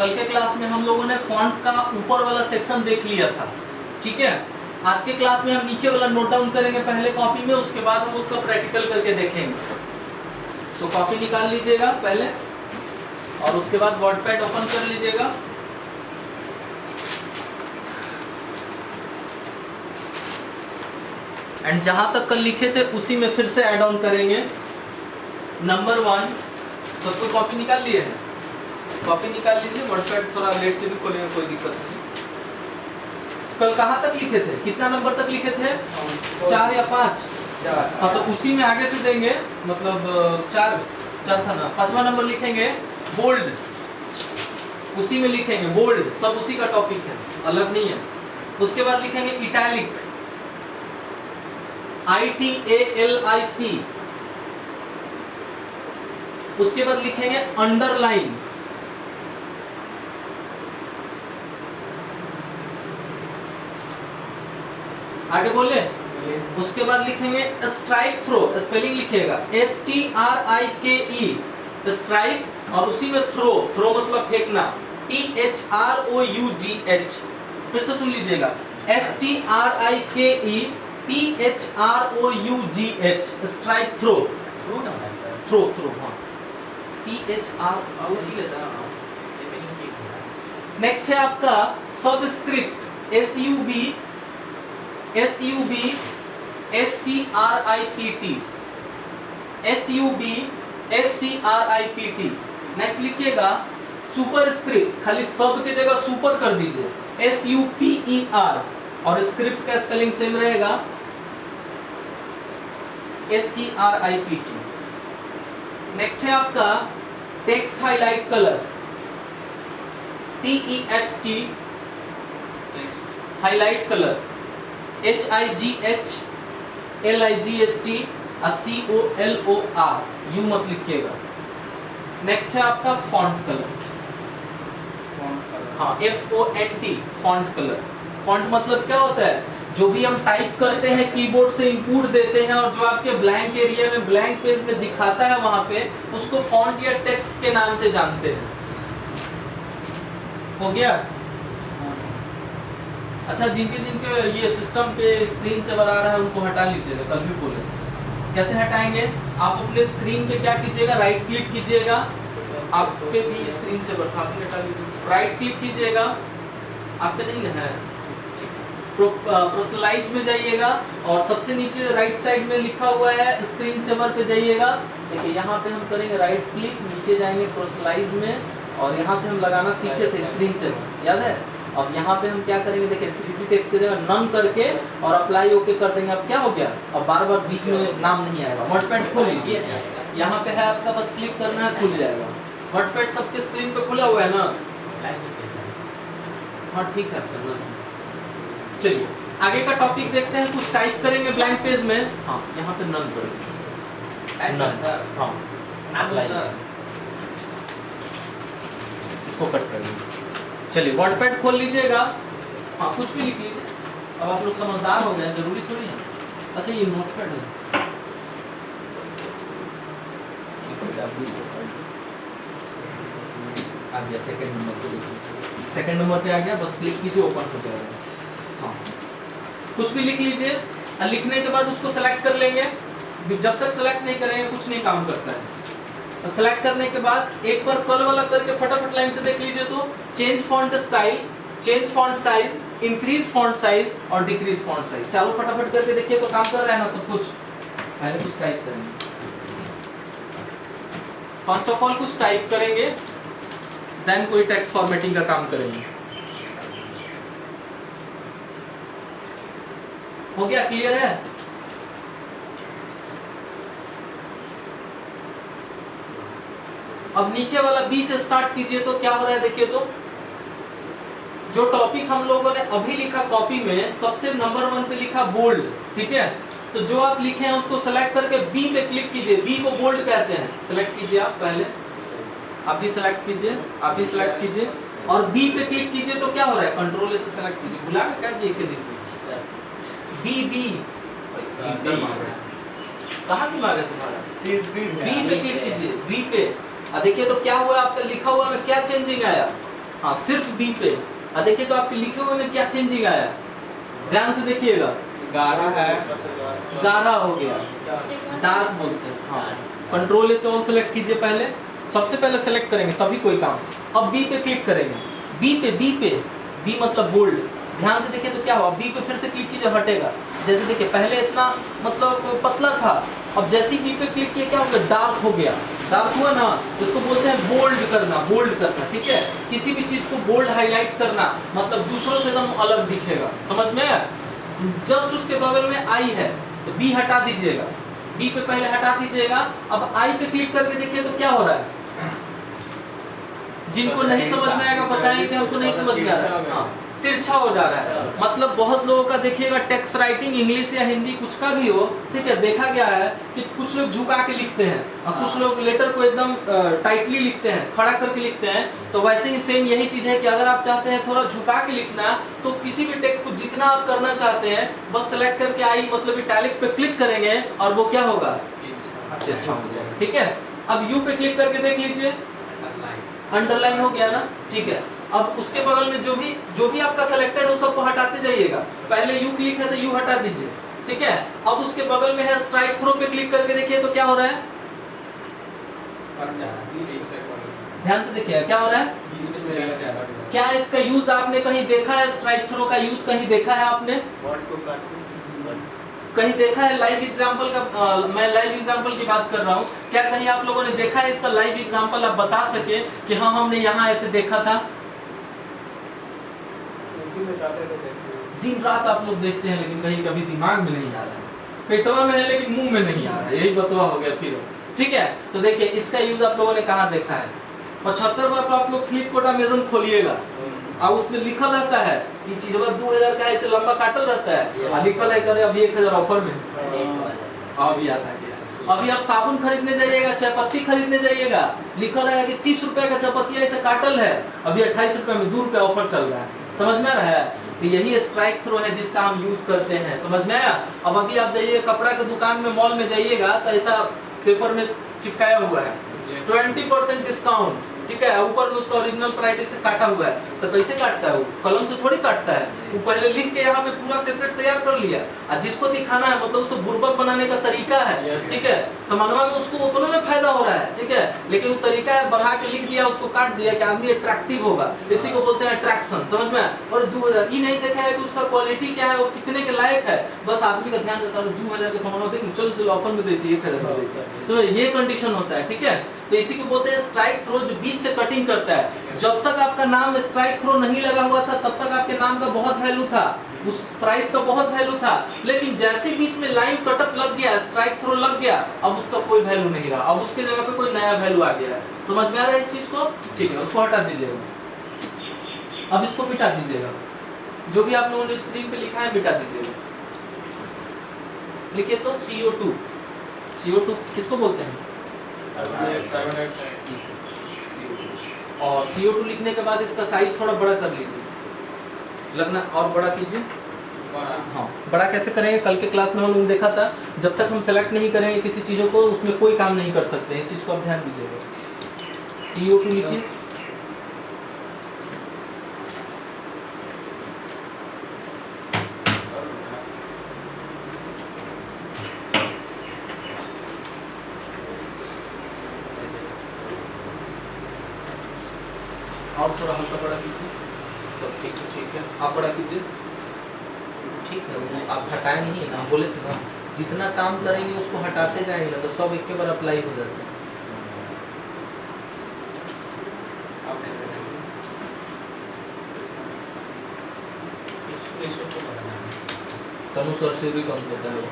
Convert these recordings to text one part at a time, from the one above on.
कल के क्लास में हम लोगों ने फॉन्ट का ऊपर वाला सेक्शन देख लिया था, ठीक है। आज के क्लास में हम नीचे वाला नोट डाउन करेंगे पहले कॉपी में, उसके बाद हम उसका प्रैक्टिकल करके देखेंगे। तो कॉपी निकाल लीजिएगा पहले और उसके बाद वर्डपैड ओपन कर लीजिएगा। एंड जहां तक कल लिखे थे उसी में फिर से ऐड ऑन करेंगे। नंबर 1, सबको कॉपी निकाल लिए हैं? कॉपी निकाल लीजिए, वर्डपैड थोड़ा लेट से भी खोलेंगे, कोई दिक्कत नहीं। कल कहाँ तक लिखे थे, कितना नंबर तक लिखे थे? 4 या 5? 4। हाँ, तो उसी में आगे से देंगे, मतलब 4 था ना, 5वां नंबर लिखेंगे बोल्ड, उसी में लिखेंगे बोल्ड, सब उसी का टॉपिक है, अलग नहीं है। उसके बाद लिखेंगे इटैलिक, ITALIC। उसके बाद लिखेंगे अंडरलाइन, आगे बोले। उसके बाद लिखेंगे स्ट्राइक थ्रो, स्पेलिंग लिखिएगा STRIKE, स्ट्राइक, और उसी में थ्रो, थ्रो मतलब फेंकना, THROUGH। फिर से सुन लीजिएगा, STRIKE THROUGH, strike through, through through, हाँ नेक्स्ट है आपका सबस्क्रिप्ट, SUBSCRIPT। नेक्स्ट लिखिएगा सुपरस्क्रिप्ट, खाली सब की जगह सुपर कर दीजिए, SUPER, और स्क्रिप्ट का स्पेलिंग सेम रहेगा SCRIPT। नेक्स्ट है आपका text highlight colour, TEXT highlight colour, HIGHLIGST COLOR, you मत लिखिएगा। नेक्स्ट है आपका फॉन्ट कलर, हाँ FONT, फॉन्ट कलर। फॉन्ट मतलब क्या होता है, जो भी हम टाइप करते हैं कीबोर्ड से इनपुट देते हैं और जो आपके ब्लैंक एरिया में, ब्लैंक पेज में दिखाता है, वहां पे उसको फॉन्ट या टेक्स्ट के नाम से जानते हैं। हो गया? अच्छा, जिनके ये सिस्टम पे स्क्रीन से बना रहा है उनको हटा लीजिएगा, कल भी बोले। कैसे हटाएंगे? आप अपने स्क्रीन पे क्या कीजिएगा, राइट क्लिक कीजिएगा, आपके भी स्क्रीन से हटा लीजिए, राइट क्लिक कीजिएगा, आपके नहीं है, पर्सनलाइज में जाइएगा और सबसे नीचे राइट साइड में लिखा हुआ है स्क्रीन सेवर पे जाइएगा। देखिए यहाँ पे हम करेंगे राइट क्लिक, नीचे जाएंगे पर्सनलाइज में, और यहाँ से हम लगाना सीखे थे स्क्रीन सेवर, याद है? अब यहाँ पे हम क्या करेंगे, देखिए 3D टेक्स्ट की जगह नन करके और अप्लाई ओके कर देंगे। अब क्या हो गया, अब बार बार बीच में नाम नहीं आएगा। वर्डपैड खोल लीजिए, यहाँ पे है आपका, बस क्लिक करना है, खुल जाएगा। वर्डपैड सबके स्क्रीन पे खुला हुआ है ना? हाँ ठीक है। चलिए आगे का टॉपिक देखते हैं, कुछ टाइप करेंगे ब्लैंक पेज में। हाँ यहाँ पे नन करेंगे, हाँ इसको कट कर लीजिए। चलिए वर्डपैड खोल लीजिएगा, हाँ कुछ भी लिख लीजिए। अब आप लोग समझदार हो गए, जरूरी थोड़ी है। अच्छा ये नोटपैड है, आ गया सेकंड नंबर पे, सेकंड नंबर पे आ गया, बस क्लिक कीजिए, ओपन हो जाएगा। हाँ कुछ भी लिख लीजिए, और लिखने के बाद उसको सेलेक्ट कर लेंगे। जब तक सेलेक्ट नहीं करेंगे कुछ नहीं काम करता है। सेलेक्ट करने के बाद एक बार कल वाला करके फटाफट लाइन से देख लीजिए, तो change font style, change font size, increase font size और डिक्रीज फॉन्ट साइज, चारों फटाफट करके देखिए तो काम कर रहा है ना सब कुछ। पहले कुछ टाइप करेंगे, फर्स्ट ऑफ ऑल कुछ टाइप करेंगे, देन कोई टेक्स्ट फॉर्मेटिंग का काम करेंगे। हो गया, क्लियर है? अब नीचे वाला बी से स्टार्ट कीजिए, तो क्या हो रहा है देखिए, तो जो टॉपिक हम लोगों ने अभी लिखा कॉपी में, सबसे नंबर 1 पे लिखा बोल्ड, ठीक है। तो जो आप लिखे हैं उसको सेलेक्ट करके बी पे क्लिक कीजिए, बी को बोल्ड कहते हैं। सेलेक्ट कीजिए आप पहले, आप भी सेलेक्ट कीजिए, आप भी सेलेक्ट कीजिए और बी पे क्लिक कीजिए, तो क्या हो रहा है, कंट्रोल से सेलेक्ट कीजिए, भुला क्या चाहिए के दिन बी बी कहाँ दिमाग है तुम्हारा, सिर्फ बी पे क्लिक कीजिए, बी पे। देखिए तो क्या हुआ, आपका लिखा हुआ में क्या चेंजिंग आया, हाँ सिर्फ बी पे। देखिए तो आपके लिखे हुए में क्या चेंजिंग आया, ध्यान से देखिएगा। गाढ़ा है, गाढ़ा हो गया, डार्क बोलते हैं। हाँ कंट्रोल से ऑल सेलेक्ट कीजिए, पहले सबसे पहले सेलेक्ट करेंगे तभी कोई काम। अब बी पे क्लिक करेंगे, बी पे बी मतलब बोल्ड। ध्यान से देखिए तो क्या हुआ, बी पे फिर से क्लिक कीजिए, हटेगा। जैसे देखिए पहले इतना मतलब पतला था, अब जैसे ही बी पे क्लिक किया क्या हो गया, डार्क हो गया। डार्क हुआ ना, इसको बोलते हैं बोल्ड करना, ठीक है। किसी भी चीज को बोल्ड हाईलाइट करना मतलब दूसरों से एकदम अलग दिखेगा, समझ में आया। जस्ट उसके बगल में आई है तो बी हटा दीजिएगा, बी पे पहले हटा दीजिएगा। अब आई पे क्लिक करके देखिए तो क्या हो रहा है। जिनको नहीं समझ में आएगा बताएंगे कि हमको नहीं समझ में आ रहा है। हाँ तिरछा हो जा रहा है, मतलब बहुत लोगों का देखिएगा टेक्स्ट राइटिंग इंग्लिश या हिंदी कुछ का भी हो, ठीक है, देखा गया है कि कुछ लोग झुका के लिखते हैं और कुछ लोग लेटर को एकदम टाइटली लिखते हैं, खड़ा करके लिखते हैं। तो वैसे ही सेम यही चीज है कि अगर आप चाहते हैं थोड़ा झुका के लिखना, तो किसी भी टेक्स्ट को जितना आप करना चाहते हैं बस सेलेक्ट करके आई मतलब इटैलिक पे क्लिक करेंगे और वो क्या होगा, अच्छा हो जाएगा, ठीक है। अब यू पे क्लिक करके देख लीजिए, अंडरलाइन हो गया ना, ठीक है। अब उसके बगल में जो भी आपका सिलेक्टेड है सबको हटाते जाइएगा। पहले यू क्लिक है तो यू हटा दीजिए, ठीक है। अब उसके बगल में है स्ट्राइक थ्रो पे क्लिक करके देखिए तो क्या हो रहा है, ध्यान से देखिए क्या हो रहा है। क्या इसका यूज आपने कहीं देखा है, स्ट्राइक थ्रो का यूज कहीं देखा है आपने, कहीं देखा है लाइव एग्जांपल का? मैं लाइव एग्जांपल की बात कर रहा हूँ, क्या कहीं आप लोगों ने देखा है इसका लाइव एग्जांपल, आप बता सके कि हाँ हमने यहाँ ऐसे देखा था। दिन रात आप लोग देखते हैं लेकिन कहीं कभी दिमाग में नहीं आ रहा है, पेटवा में है लेकिन मुंह में नहीं आ रहा है, यही बतवा हो गया फिर, ठीक है। तो देखिए इसका यूज आप लोगों ने कहाँ देखा है, 75 बार आप लोग फ्लिपकार्ट अमेज़न खोलिएगा और उसमें लिखा रहता है ये चीज 2000 का ऐसे लंबा काटल रहता है और लिखल है करे अभी 1000 ऑफर में, अभी आता है। अभी आप साबुन खरीदने जाइएगा, चाय पत्ती खरीदने जाइएगा, लिखल है कि 30 रुपए का चाय पत्ती ऐसे काटल है, अभी 28 रुपए में 2 रुपए ऑफर चल रहा है, समझ में आ रहा है। तो यही स्ट्राइक थ्रो है जिसका हम यूज करते हैं, समझ में आया। अब अभी आप जाइए कपड़ा के दुकान में, मॉल में जाइएगा तो ऐसा पेपर में चिपकाया हुआ है 20% डिस्काउंट, ठीक है, ऊपर में उसका ओरिजिनल प्राइस से काटा हुआ है। तो कैसे काटता है वो, कलम से थोड़ी काटता है, वो पहले लिख के यहाँ पे पूरा सेपरेट तैयार कर लिया और जिसको दिखाना है मतलब उसे बुर्बक बनाने का तरीका है, ठीक है। समानवा में उसको उतना में फायदा हो रहा है, ठीक है, लेकिन वो तरीका है बढ़ा के लिख दिया, उसको काट दिया कि आदमी अट्रैक्टिव होगा, इसी को बोलते हैं अट्रैक्शन, समझ में। और 2000 ये नहीं देखा है कि उसका क्वालिटी क्या है, वो कितने के लायक है, बस आदमी का ध्यान देता है 2000 का सामान देख चलो ऑफर में देती है 1000 में देती है, चलो ये कंडीशन होता है, ठीक है। तो इसी को बोलते हैं स्ट्राइक थ्रो, जो बीच से कटिंग करता है। जब तक आपका नाम स्ट्राइक थ्रो नहीं लगा हुआ था तब तक आपके नाम का बहुत वैल्यू था, उस प्राइस का बहुत वैल्यू था, लेकिन जैसे बीच में लाइन कटअप लग गया, स्ट्राइक थ्रो लग गया, अब उसका कोई वैल्यू नहीं रहा, अब उसके जगह पे कोई नया वैल्यू आ गया है, समझ में आ रहा है इस चीज को, ठीक है। उसको हटा दीजिएगा, अब इसको मिटा दीजिएगा, जो भी आप लोगों ने स्क्रीन पे लिखा है मिटा दीजिएगा। लिखिए तो CO2 किसको बोलते हैं, और CO2 लिखने के बाद इसका साइज थोड़ा बड़ा कर लीजिए, लगना और बड़ा कीजिए। हाँ बड़ा कैसे करेंगे, कल के क्लास में हम लोग देखा था, जब तक हम सेलेक्ट नहीं करेंगे किसी चीजों को उसमें कोई काम नहीं कर सकते, इस चीज को आप ध्यान दीजिएगा। CO2 लिखिए, और थोड़ा हल्का बड़ा कीजिए, बस ठीक है, आप बड़ा कीजिए, ठीक है। वो आप हटाए नहीं ना, बोले थे ना जितना काम करेंगे उसको हटाते जाएंगे ना तो सब एक के बार अप्लाई हो जाता है। तनु सर से भी कम होता है।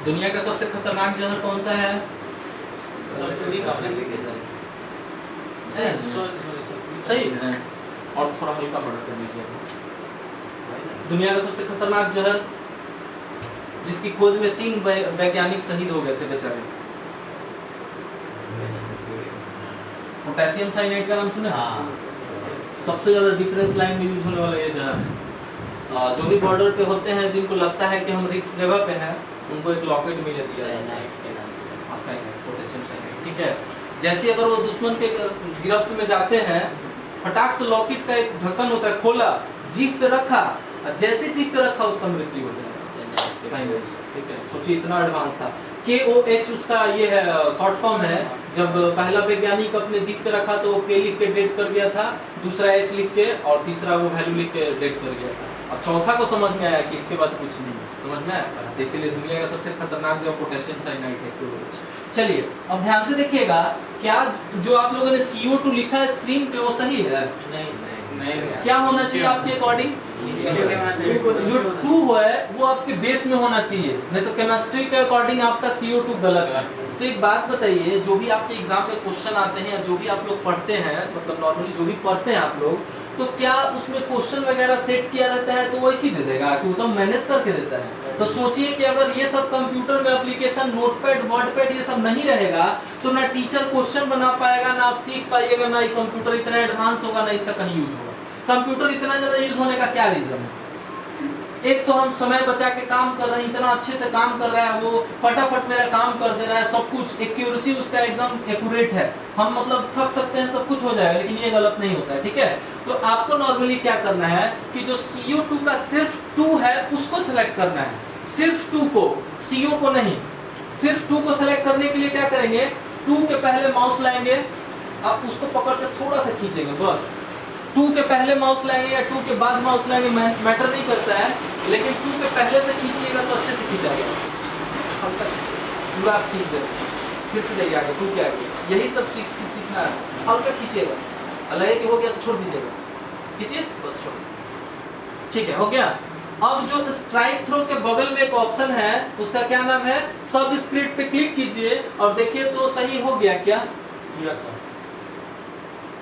दुनिया का सबसे खतरनाक जहर कौन सा है, सही है, और थोड़ा हल्का बड़ा कर लीजिए। दुनिया का सबसे खतरनाक जहर जिसकी खोज में 3 वैज्ञानिक शहीद हो गए थे बेचारे, पोटेशियम साइनाइड का नाम सुने? सबसे ज्यादा डिफरेंस लाइन में यूज होने वाला ये जहर है। जो भी बॉर्डर पे होते हैं जिनको लगता है कि हम रिस्क जगह पे हैं, उनको एक लॉकेट मिल जाती है साइनाइड, पोटेशियम साइनाइड, ठीक है। जैसे अगर वो दुश्मन के गिरफ्त में जाते हैं फटाक से लॉकेट का एक ढक्कन होता है, खोला, जीभ पे रखा, जैसे जीभ पे रखा उसका मृत्यु हो जाएगा। साइन वेव, ठीक है। सोचिए इतना एडवांस था। KOH उसका ये है शॉर्ट फॉर्म है। जब पहला वैज्ञानिक अपने जीभ पे रखा तो वो K लिख के डेट कर गया था, दूसरा H लिख के, और तीसरा वो वैल्यू लिख के डेट कर गया था। और चौथा को समझ में आया कि इसके बाद कुछ नहीं है, समझ में आया, इसीलिए दुनिया का सबसे खतरनाक जो पोटेशियम साइनाइड है KOH। चलिए अब ध्यान से देखिएगा, क्या जो आप लोगों ने CO2 लिखा है स्क्रीन पे वो सही है? नहीं। क्या होना चाहिए आपके अकॉर्डिंग? जो 2 है वो आपके बेस में होना चाहिए, नहीं तो केमिस्ट्री के अकॉर्डिंग आपका CO2 गलत है। तो एक बात बताइए, जो भी आपके एग्जाम में क्वेश्चन आते हैं या जो भी आप लोग पढ़ते हैं, मतलब नॉर्मली जो भी पढ़ते हैं आप लोग, तो क्या उसमें क्वेश्चन वगैरह सेट किया रहता है तो वैसे ही दे देगा कि वो तो मैनेज करके देता है? तो सोचिए कि अगर ये सब कंप्यूटर में एप्लीकेशन, नोटपैड, वर्डपैड ये सब नहीं रहेगा तो ना टीचर क्वेश्चन बना पाएगा, ना आप सीख पाइएगा, ना ये कंप्यूटर इतना एडवांस होगा, ना इसका कहीं यूज होगा। कंप्यूटर इतना ज्यादा यूज होने का क्या रीजन है? एक तो हम समय बचा के काम कर रहे हैं, इतना अच्छे से काम कर रहा है, वो फटाफट मेरा काम कर दे रहा है, सब कुछ एक्यूरेसी उसका एकदम एक्यूरेट है, हम मतलब थक सकते हैं, सब कुछ हो जाएगा, लेकिन ये गलत नहीं होता है, ठीक है। तो आपको नॉर्मली क्या करना है कि जो CO2 का सिर्फ 2 है उसको सिलेक्ट करना है, सिर्फ 2 को, CO को नहीं। सिर्फ 2 को सिलेक्ट करने के लिए क्या करेंगे, 2 के पहले माउस लाएंगे, आप उसको पकड़ के थोड़ा सा खींचेंगे बस। 2 के पहले माउस लाएंगे या 2 के बाद माउस लाएंगे मैटर नहीं करता है, लेकिन 2 के पहले से खींचिएगा तो अच्छे से खींचा गया, हल्का पूरा आप खींच दें, फिर से जाइए आगे 2 के आगे, यही सब सीखना है। हल्का खींचिएगा, लगे कि हो गया तो छोड़ दीजिएगा, खींचिए बस, छोड़, ठीक है, हो गया। अब जो स्ट्राइक थ्रो के बगल में एक ऑप्शन है, उसका क्या नाम है, सब स्क्रिप्ट पे क्लिक कीजिए और देखिए तो सही हो गया क्या?